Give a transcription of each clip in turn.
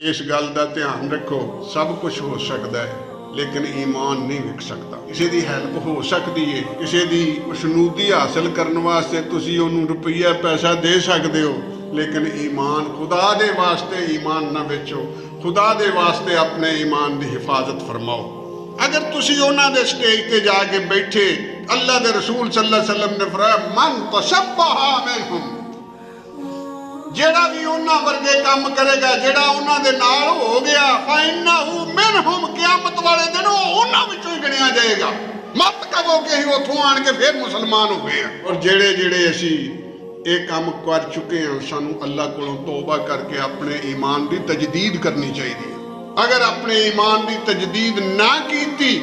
इस गल का ध्यान रखो, सब कुछ हो सकता है लेकिन ईमान नहीं विक सकता। किसी की हैल्प हो सकती है, किसी की खुशनुदी हासिल करने वास्ते तुसी उन्होंने रुपया पैसा दे सकते हो, लेकिन ईमान खुदा दे वास्ते ईमान ना बेचो, खुदा दे वास्ते अपने ईमान की हिफाजत फरमाओ। अगर तुसी उन्हां दे स्टेज ते जाके बैठे, अल्लाह दे रसूल सल्लल्लाहु अलैहि वसल्लम ने फरमाया मन तशब्बहा मिनहुम, जेड़ा भी उन्हां वर्गे काम करेगा, जेड़ा उन्हां दे नाल हो गया, फइन्नहु मिनहुम, क़यामत वाले दिन वो उन्हां विचों ही गिणिया जाएगा। मत कहो कि असीं उत्थों आण के फिर मुसलमान हो गए। और जेड़े जेड़े असीं ये काम कर चुके हैं, सानू अल्लाह कोलों तौबा करके अपने ईमान की तजदीद करनी चाहिए। अगर अपने ईमान की तजदीद ना कीती,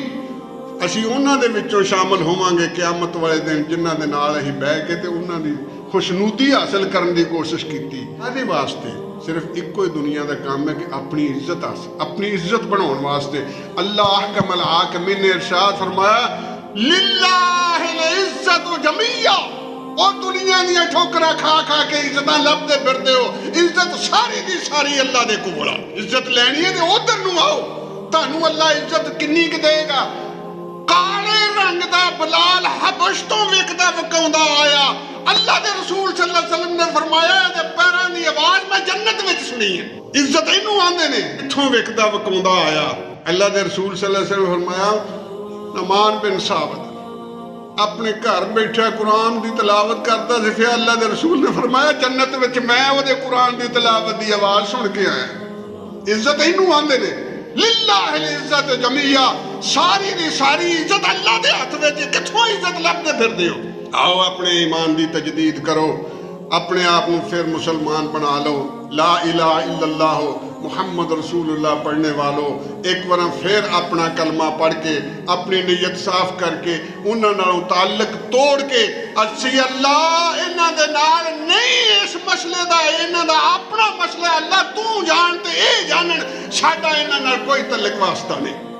असीं उन्हां दे विचों शामिल होवांगे क़यामत वाले दिन, जिन्हां दे नाल असीं बैठ के ते उन्हां दी खुशनुदी हासिल करने की कोशिश की। काहदे वास्ते? सिर्फ इक्को ही दुनिया का काम है कि अपनी इज्जत अपनी इज्जत बनाने वास्ते। अल्लाह कमल हाकिमीन ने इरशाद फरमाया लिल्लाहिल इज्जतु जमीया, और दुनिया दी ठोकरा खा खा के इज्जत लभदे फिरदे हो, इज्जत सारी दी सारी अल्लाह दे कोल आ। इज्जत लैनी है तो उधर नूं आओ, तुहानूं अल्लाह इज्जत किन्नी क देगा। काले रंग दा बलाल हबश तो विकदा वकाउंदा आया, अल्लाह दे रसूल सल्लल्लाहु अलैहि वसल्लम ने फरमाया ते पैरां दी आवाज मैं जन्नत विच सुनी है। इज्जत इनू आंदे ने, इत्थों विकदा वकाउंदा आया। अल्लाह दे रसूल सल्लल्लाहु अलैहि वसल्लम फरमाया नमान बिन साबित अपने घर बैठा कुरान की तलावत करता सी, फिर अल्लाह दे रसूल ने फरमाया जन्नत विच मैं उहदे कुरान की तलावत की आवाज सुन के आया। इज्जत इनू आंदे ने, लिल्लाहिल इज्जत जमीया, सारी दी सारी इज्जत अल्लाह दे हथ विच। कित्थों इज्जत लभदे फिरदे हो? आओ अपने ईमान की तजदीद करो, अपने आप को फिर मुसलमान बना लो। ला इलाहा इल्लल्लाह मुहम्मद रसूलुल्लाह पढ़ने वालों, एक बार फिर अपना कलमा पढ़ के अपनी नीयत साफ करके उन्हां नालों ताल्लुक तोड़ के असी अल्लाह इन्हां दे नाल नहीं, इस मसले दा इन्हां दा अपना मसला, अल्लाह तू जान ते ए जानन, साडा इन्हां नाल कोई तल्लुक वास्ता नहीं।